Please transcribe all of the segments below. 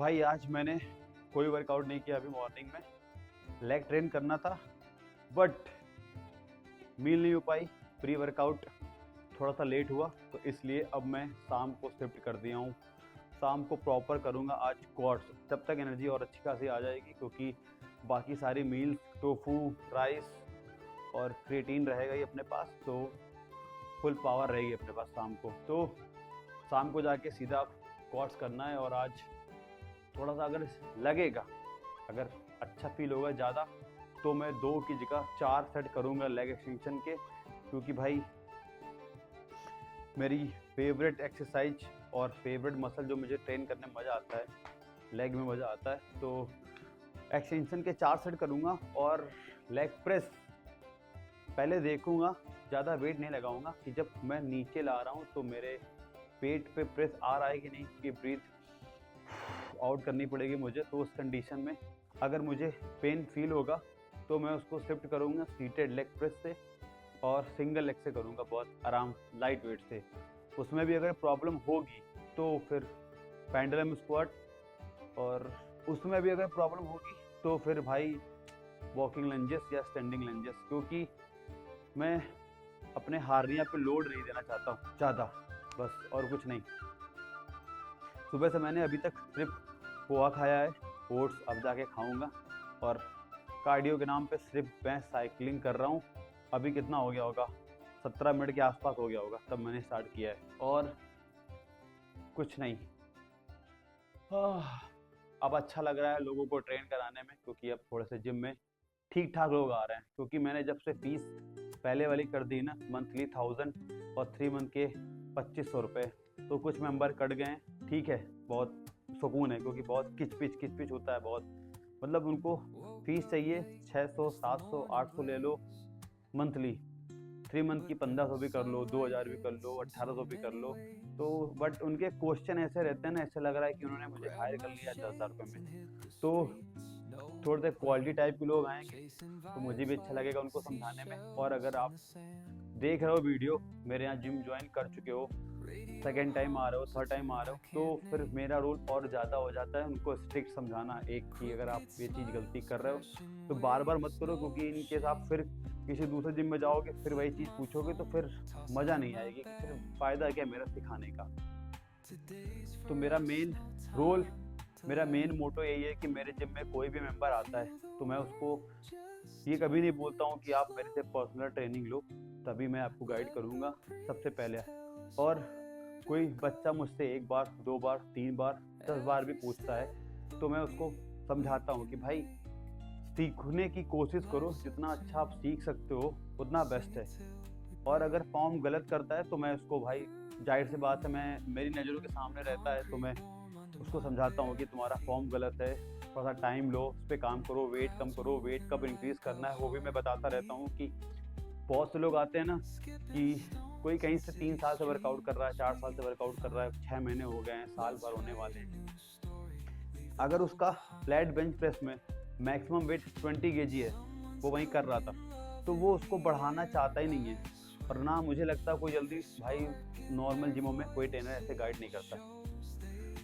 भाई आज मैंने कोई वर्कआउट नहीं किया। अभी मॉर्निंग में लेग ट्रेन करना था बट मील नहीं हो पाई। प्री वर्कआउट थोड़ा सा लेट हुआ तो इसलिए अब मैं शाम को शिफ्ट कर दिया हूँ। शाम को प्रॉपर करूँगा आज क्वाड्स, तब तक एनर्जी और अच्छी खासी आ जाएगी क्योंकि बाकी सारी मील्स टोफू राइस और क्रिएटिन रहेगा ही अपने पास, तो फुल पावर रहेगी अपने पास शाम को। तो शाम को जाके सीधा क्वाड्स करना है। और आज थोड़ा सा अगर लगेगा, अगर अच्छा फील होगा ज़्यादा, तो मैं 2 की जगह 4 सेट करूँगा लेग एक्सटेंशन के, क्योंकि भाई मेरी फेवरेट एक्सरसाइज और फेवरेट मसल जो मुझे ट्रेन करने में मज़ा आता है, लेग में मज़ा आता है। तो एक्सटेंशन के 4 सेट करूँगा और लेग प्रेस पहले देखूँगा, ज़्यादा वेट नहीं लगाऊँगा कि जब मैं नीचे ला रहा हूँ तो मेरे पेट पे प्रेस आ रहा है कि नहीं, कि ब्रीथ आउट करनी पड़ेगी मुझे। तो उस कंडीशन में अगर मुझे पेन फील होगा तो मैं उसको शिफ्ट करूँगा सीटेड लेग प्रेस से और सिंगल लेग से करूँगा, बहुत आराम लाइट वेट से। उसमें भी अगर प्रॉब्लम होगी तो फिर पेंडुलम स्क्वाट, और उसमें भी अगर प्रॉब्लम होगी तो फिर भाई वॉकिंग लंजेस या स्टैंडिंग लंजेस, क्योंकि मैं अपने हार्निया पे लोड नहीं देना चाहता हूँ ज़्यादा, बस और कुछ नहीं। सुबह से मैंने अभी तक सिर्फ पोहा खाया है, ओट्स अब जाके खाऊंगा, और कार्डियो के नाम पे सिर्फ मैं साइकिलिंग कर रहा हूँ। अभी कितना हो गया होगा, 17 मिनट के आसपास हो गया होगा तब मैंने स्टार्ट किया है, और कुछ नहीं। अब अच्छा लग रहा है लोगों को ट्रेन कराने में, क्योंकि अब थोड़े से जिम में ठीक ठाक लोग आ रहे हैं। क्योंकि मैंने जब से फीस पहले वाली कर दी ना, मंथली 1000 और 3 मंथ के 2500 रुपये, तो कुछ मेंबर कट गए हैं। ठीक है, बहुत सुकून है, क्योंकि बहुत किच पिच होता है बहुत। मतलब उनको फीस चाहिए 600 700 800 ले लो मंथली, 3 मंथ की 1500 भी कर लो, 2000 भी कर लो, 1800 भी कर लो। तो बट उनके क्वेश्चन ऐसे रहते हैं ना, ऐसे लग रहा है कि उन्होंने मुझे हायर कर लिया 10,000 रुपये में। तो थोड़े से क्वालिटी टाइप के लोग आएंगे तो मुझे भी अच्छा लगेगा उनको समझाने में। और अगर आप देख रहे हो वीडियो, मेरे यहाँ जिम ज्वाइन कर चुके हो, सेकेंड टाइम आ रहे हो, थर्ड टाइम आ रहे हो, तो फिर मेरा रोल और ज़्यादा हो जाता है उनको स्ट्रिक्ट समझाना। एक कि अगर आप ये चीज़ गलती कर रहे हो तो बार बार मत करो, क्योंकि इन केस आप फिर किसी दूसरे जिम में जाओगे, फिर वही चीज़ पूछोगे तो फिर मज़ा नहीं आएगी, फिर फ़ायदा क्या मेरा सिखाने का। तो मेरा मेन मोटो यही है कि मेरे जिम में कोई भी मेंबर आता है तो मैं उसको ये कभी नहीं बोलता हूँ कि आप मेरे से पर्सनल ट्रेनिंग लो, तभी मैं आपको गाइड करूँगा सबसे पहले। और कोई बच्चा मुझसे 1 बार 2 बार 3 बार 10 बार भी पूछता है तो मैं उसको समझाता हूँ कि भाई सीखने की कोशिश करो, जितना अच्छा आप सीख सकते हो उतना बेस्ट है। और अगर फॉर्म गलत करता है तो मैं उसको, भाई जाहिर सी बात है, मैं मेरी नज़रों के सामने रहता है तो मैं उसको समझाता हूँ कि तुम्हारा फॉर्म गलत है, थोड़ा सा टाइम लो, उस पर काम करो, वेट कम करो, वेट कब इंक्रीज़ करना है वो भी मैं बताता रहता हूँ। कि बहुत से लोग आते हैं ना कि कोई कहीं से 3 साल से वर्कआउट कर रहा है, 4 साल से वर्कआउट कर रहा है, 6 महीने हो गए हैं, साल भर होने वाले हैं। अगर उसका फ्लैट बेंच प्रेस में मैक्सिमम वेट 20 केजी है, वो वहीं कर रहा था, तो वो उसको बढ़ाना चाहता ही नहीं है। और ना मुझे लगता कोई जल्दी, भाई नॉर्मल जिमों में कोई ट्रेनर ऐसे गाइड नहीं करता।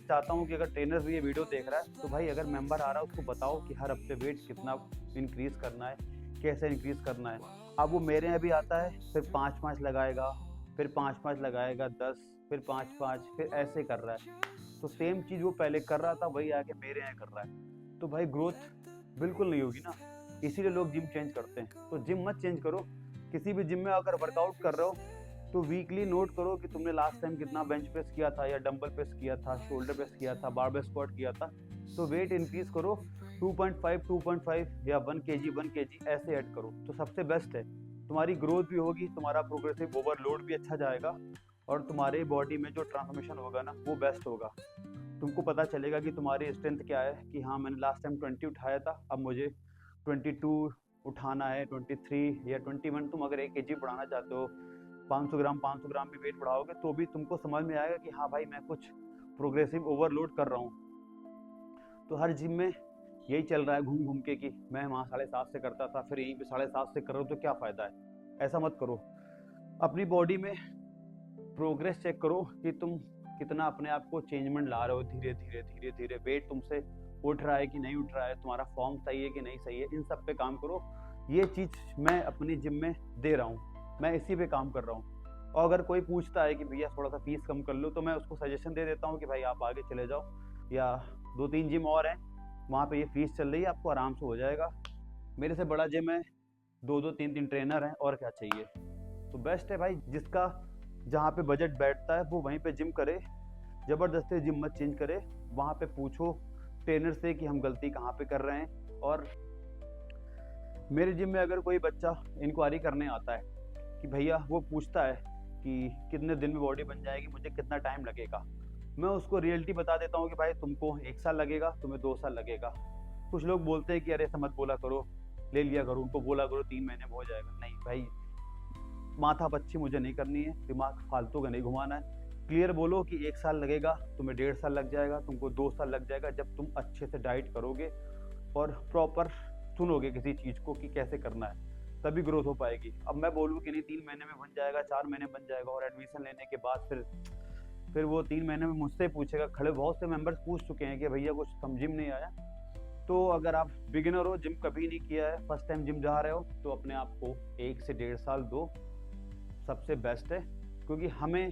चाहता हूँ कि अगर ट्रेनर भी ये वीडियो देख रहा है तो भाई अगर मेंबर आ रहा है उसको बताओ कि हर हफ्ते वेट कितना इंक्रीज़ करना है, कैसे इंक्रीज़ करना है। अब वो मेरे यहाँ भी आता है, फिर 5-5 लगाएगा, फिर 5-5 लगाएगा, 10, फिर 5-5, फिर ऐसे कर रहा है। तो सेम चीज़ वो पहले कर रहा था, वही आके मेरे यहाँ कर रहा है, तो भाई ग्रोथ बिल्कुल नहीं होगी ना। इसीलिए लोग जिम चेंज करते हैं। तो जिम मत चेंज करो, किसी भी जिम में अगर वर्कआउट कर रहे हो तो वीकली नोट करो कि तुमने लास्ट टाइम कितना बेंच प्रेस किया था, या डंबल प्रेस किया था, शोल्डर प्रेस किया था, बारबेल स्क्वाट किया था। तो वेट इंक्रीज करो, 2.5 या 1 केजी ऐसे ऐड करो तो सबसे बेस्ट है। तुम्हारी ग्रोथ भी होगी, तुम्हारा प्रोग्रेसिव ओवरलोड भी अच्छा जाएगा, और तुम्हारे बॉडी में जो ट्रांसफॉर्मेशन होगा ना वो बेस्ट होगा। तुमको पता चलेगा कि तुम्हारी स्ट्रेंथ क्या है, कि हाँ मैंने लास्ट टाइम 20 उठाया था, अब मुझे 22 उठाना है, 23 या 21। तुम अगर 1 केजी बढ़ाना चाहते हो, 500 ग्राम भी वेट बढ़ाओगे तो भी तुमको समझ में आएगा कि हाँ भाई मैं कुछ प्रोग्रेसिव ओवरलोड कर रहा हूँ। तो हर जिम में यही चल रहा है घूम घूम के, कि मैं वहाँ 7.5 से करता था, फिर यहीं पे 7.5 से कर रहा हूँ, तो क्या फ़ायदा है। ऐसा मत करो, अपनी बॉडी में प्रोग्रेस चेक करो कि तुम कितना अपने आप को चेंजमेंट ला रहे हो, धीरे धीरे धीरे धीरे वेट तुमसे उठ रहा है कि नहीं उठ रहा है, तुम्हारा फॉर्म सही है कि नहीं सही है, इन सब पे काम करो। ये चीज़ मैं अपनी जिम में दे रहा हूँ, मैं इसी पे काम कर रहा हूँ। और अगर कोई पूछता है कि भैया थोड़ा सा फीस कम कर लो, तो मैं उसको सजेशन दे देता हूँ कि भाई आप आगे चले जाओ, या 2-3 जिम और हैं, वहाँ पे ये फीस चल रही है, आपको आराम से हो जाएगा। मेरे से बड़ा जिम है, 2-2 3-3 ट्रेनर हैं, और क्या चाहिए। तो बेस्ट है भाई, जिसका जहाँ पे बजट बैठता है वो वहीं पे जिम करे, ज़बरदस्ती जिम मत चेंज करे। वहाँ पे पूछो ट्रेनर से कि हम गलती कहाँ पे कर रहे हैं। और मेरे जिम में अगर कोई बच्चा इंक्वायरी करने आता है कि भैया, वो पूछता है कि कितने दिन में बॉडी बन जाएगी, मुझे कितना टाइम लगेगा, मैं उसको रियलिटी बता देता हूँ कि भाई तुमको 1 साल लगेगा, तुम्हें 2 साल लगेगा। कुछ लोग बोलते हैं कि अरे ऐसा मत बोला करो, ले लिया करो, उनको बोला करो 3 महीने में हो जाएगा। नहीं भाई, माथा पच्ची मुझे नहीं करनी है, दिमाग फालतू का नहीं घुमाना है। क्लियर बोलो कि 1 साल लगेगा, तुम्हें 1.5 साल लग जाएगा, तुमको 2 साल लग जाएगा, जब तुम अच्छे से डाइट करोगे और प्रॉपर सुनोगे किसी चीज़ को कि कैसे करना है, तभी ग्रोथ हो पाएगी। अब मैं बोलूँ कि नहीं 3 महीने में बन जाएगा, 4 महीने बन जाएगा, और एडमिशन लेने के बाद फिर वो 3 महीने में मुझसे पूछेगा, खड़े बहुत से मेंबर्स पूछ चुके हैं कि भैया कुछ समझ में नहीं आया। तो अगर आप बिगिनर हो, जिम कभी नहीं किया है, फर्स्ट टाइम जिम जा रहे हो, तो अपने आप को 1 से 1.5 साल दो, सबसे बेस्ट है। क्योंकि हमें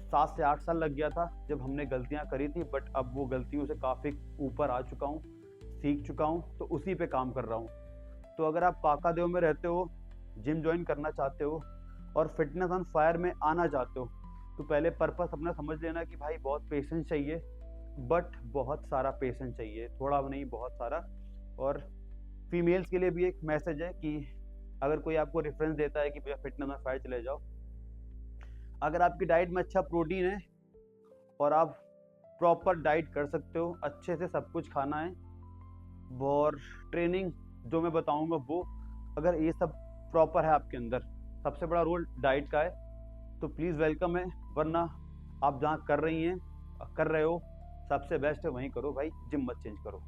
7 से 8 साल लग गया था जब हमने गलतियां करी थी, बट अब वो गलतियों से काफ़ी ऊपर आ चुका हूँ, सीख चुका हूँ, तो उसी पे काम कर रहा हूँ। तो अगर आप पाकादेव में रहते हो, जिम ज्वाइन करना चाहते हो और फिटनेस ऑन फायर में आना चाहते हो, तो पहले पर्पस अपना समझ लेना कि भाई बहुत पेशेंस चाहिए, बट बहुत सारा पेशेंस चाहिए, थोड़ा नहीं बहुत सारा। और फीमेल्स के लिए भी एक मैसेज है कि अगर कोई आपको रेफरेंस देता है कि भैया फिटनेस ऑन फायर चले जाओ, अगर आपकी डाइट में अच्छा प्रोटीन है और आप प्रॉपर डाइट कर सकते हो, अच्छे से सब कुछ खाना है, और ट्रेनिंग जो मैं बताऊंगा वो, अगर ये सब प्रॉपर है आपके अंदर, सबसे बड़ा रोल डाइट का है, तो प्लीज़ वेलकम है। वरना आप जहाँ कर रहे हो सबसे बेस्ट है वहीं करो भाई, जिम मत चेंज करो।